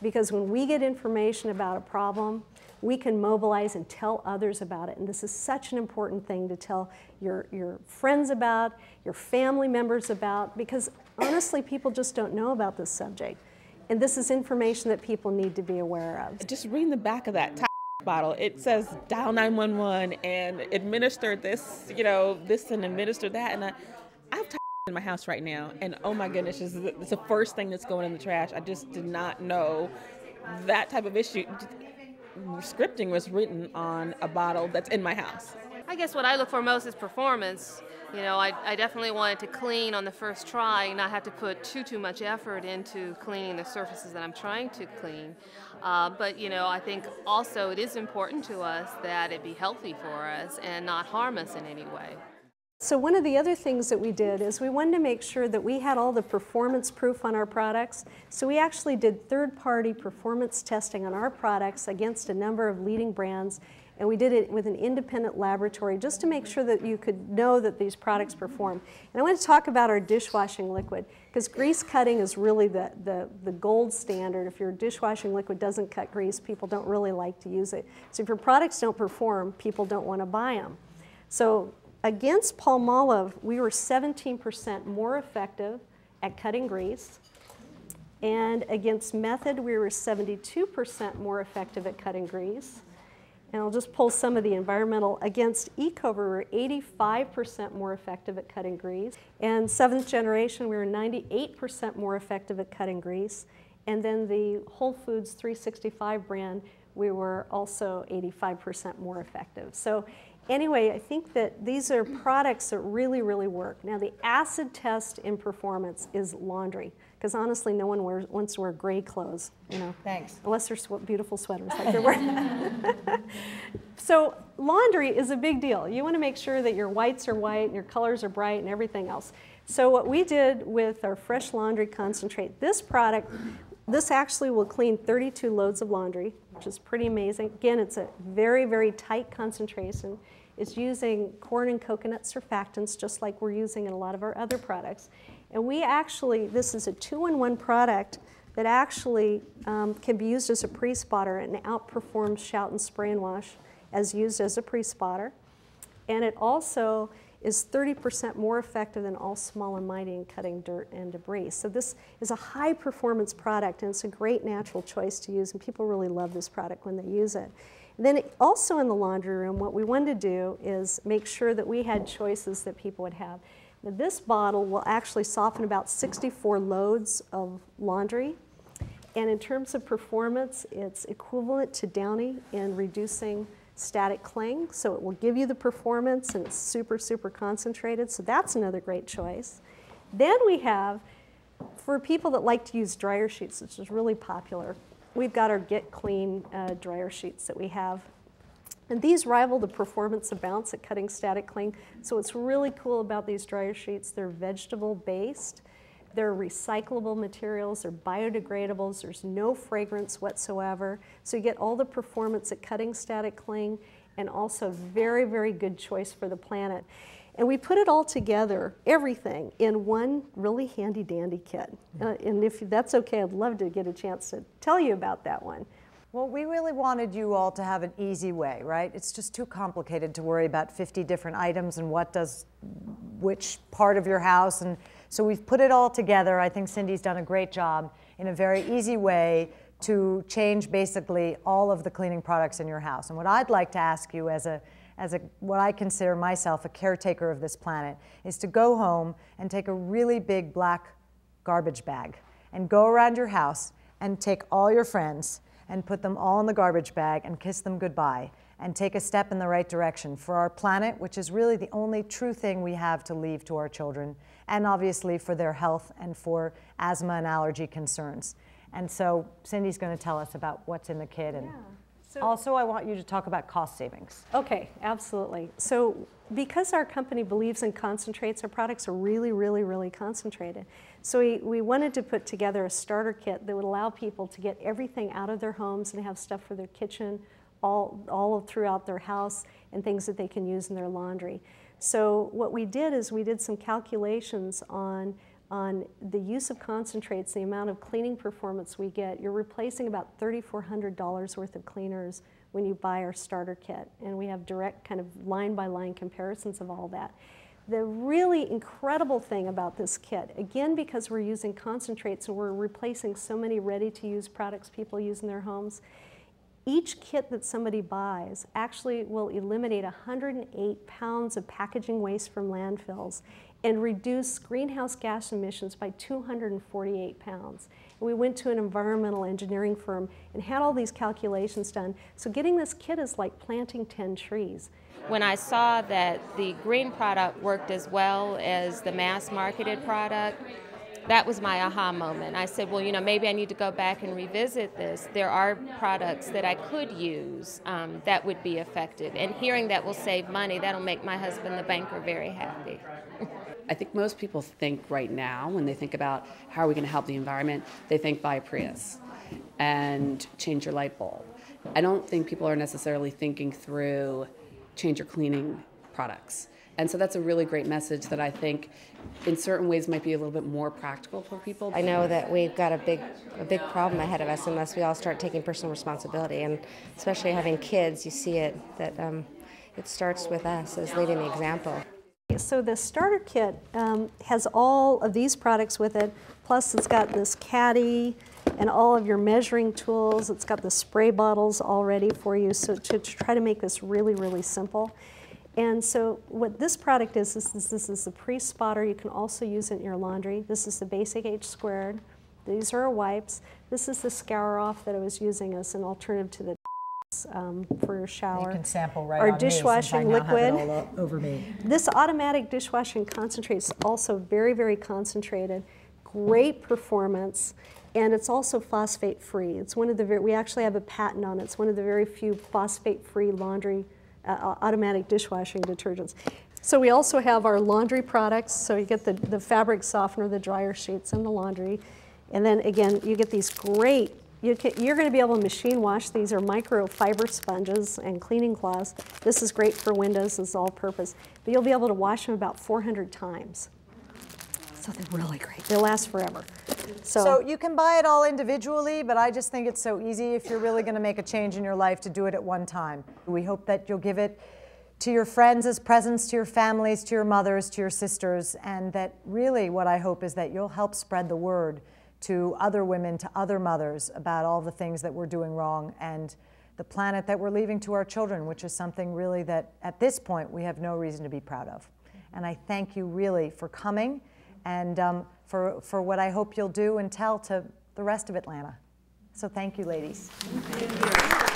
because when we get information about a problem, we can mobilize and tell others about it. And this is such an important thing to tell your friends about, your family members about, because honestly, people just don't know about this subject. And this is information that people need to be aware of. Just reading the back of that bottle, it says dial 911 and administer this, this and administer that. And I have in my house right now, and oh my goodness, it's the first thing that's going in the trash. I just did not know that type of issue. Scripting was written on a bottle that's in my house. I guess what I look for most is performance. I definitely wanted to clean on the first try and not have to put too much effort into cleaning the surfaces that I'm trying to clean. But I think also it is important to us that it be healthy for us and not harm us in any way. So one of the other things that we did is we wanted to make sure that we had all the performance proof on our products. So we actually did third-party performance testing on our products against a number of leading brands, and we did it with an independent laboratory just to make sure that you could know that these products perform. And I want to talk about our dishwashing liquid, because grease cutting is really the gold standard. If your dishwashing liquid doesn't cut grease, people don't really like to use it. So if your products don't perform, people don't want to buy them. So against Palmolive, we were 17% more effective at cutting grease. And against Method, we were 72% more effective at cutting grease. And I'll just pull some of the environmental. Against Ecover, we were 85% more effective at cutting grease. And 7th Generation, we were 98% more effective at cutting grease. And then the Whole Foods 365 brand, we were also 85% more effective. So anyway, I think that these are products that really, really work. Now, the acid test in performance is laundry, because honestly, no one wants to wear gray clothes, Thanks. Unless they're beautiful sweaters like they're wearing. So laundry is a big deal. You want to make sure that your whites are white and your colors are bright and everything else. So what we did with our Fresh Laundry Concentrate, this product, this actually will clean 32 loads of laundry, which is pretty amazing. Again, it's a very, very tight concentration. It's using corn and coconut surfactants, just like we're using in a lot of our other products. And we actually, this is a 2-in-1 product that actually can be used as a pre-spotter and outperforms Shout and Spray and Wash as used as a pre-spotter. And it also is 30% more effective than All Small and Mighty in cutting dirt and debris. So this is a high performance product, and it's a great natural choice to use, and people really love this product when they use it. And then also in the laundry room, what we wanted to do is make sure that we had choices that people would have. Now, this bottle will actually soften about 64 loads of laundry. And in terms of performance, it's equivalent to Downy in reducing static cling. So it will give you the performance, and it's super, super concentrated. So that's another great choice. Then we have, for people that like to use dryer sheets, which is really popular, we've got our Get Clean dryer sheets that we have. And these rival the performance of Bounce at cutting static cling. So what's really cool about these dryer sheets, they're vegetable based, they're recyclable materials, they're biodegradables, there's no fragrance whatsoever. So you get all the performance at cutting static cling, and also very, very good choice for the planet. And we put it all together, everything, in one really handy dandy kit. And if that's okay, I'd love to get a chance to tell you about that one. Well, we really wanted you all to have an easy way, right? It's just too complicated to worry about 50 different items and what does which part of your house. And so we've put it all together. I think Cindy's done a great job in a very easy way to change basically all of the cleaning products in your house. And what I'd like to ask you as what I consider myself a caretaker of this planet is to go home and take a really big black garbage bag and go around your house and take all your friends and put them all in the garbage bag and kiss them goodbye and take a step in the right direction for our planet, which is really the only true thing we have to leave to our children, and obviously for their health and for asthma and allergy concerns. And so Cindy's going to tell us about what's in the kit. And So also I want you to talk about cost savings. Okay, absolutely. So because our company believes in concentrates, our products are really, really, really concentrated. So we wanted to put together a starter kit that would allow people to get everything out of their homes and have stuff for their kitchen, all throughout their house, and things that they can use in their laundry. So what we did is we did some calculations on on the use of concentrates, the amount of cleaning performance we get. You're replacing about $3,400 worth of cleaners when you buy our starter kit, and we have direct kind of line-by-line comparisons of all that. The really incredible thing about this kit, again because we're using concentrates and we're replacing so many ready-to-use products people use in their homes, each kit that somebody buys actually will eliminate 108 pounds of packaging waste from landfills and reduce greenhouse gas emissions by 248 pounds. And we went to an environmental engineering firm and had all these calculations done. So getting this kit is like planting 10 trees. When I saw that the green product worked as well as the mass marketed product, that was my aha moment. I said, well, you know, maybe I need to go back and revisit this. There are products that I could use that would be effective. And hearing that will save money, that'll make my husband, the banker, very happy. I think most people think right now, when they think about how are we going to help the environment, they think buy a Prius and change your light bulb. I don't think people are necessarily thinking through change your cleaning products. And so that's a really great message that I think in certain ways might be a little bit more practical for people. I know that we've got a big problem ahead of us unless we all start taking personal responsibility, and especially having kids, you see it, that it starts with us as leading the example. So the starter kit has all of these products with it, plus it's got this caddy and all of your measuring tools. It's got the spray bottles all ready for you, so to try to make this really, really simple. And so what this product is, this is the pre-spotter. You can also use it in your laundry. This is the Basic H Squared. These are our wipes. This is the Scour Off that I was using as an alternative to the for your shower. You can sample right Our on dishwashing me, since I now liquid. have it all over me. This automatic dishwashing concentrate is also very, very concentrated, great performance, and it's also phosphate-free. It's one of the we actually have a patent on it. It's one of the very few phosphate-free laundry automatic dishwashing detergents. So we also have our laundry products. So you get the fabric softener, the dryer sheets, and the laundry, and then again you get these great. You're going to be able to machine wash. These are microfiber sponges and cleaning cloths. This is great for windows. This is all-purpose. But you'll be able to wash them about 400 times. So they're really great. They last forever. So you can buy it all individually, but I just think it's so easy if you're really going to make a change in your life to do it at one time. We hope that you'll give it to your friends as presents, to your families, to your mothers, to your sisters, and that really what I hope is that you'll help spread the word to other women, to other mothers about all the things that we're doing wrong and the planet that we're leaving to our children, which is something really that at this point we have no reason to be proud of. And I thank you really for coming and for what I hope you'll do and tell to the rest of Atlanta. So thank you, ladies. Thank you.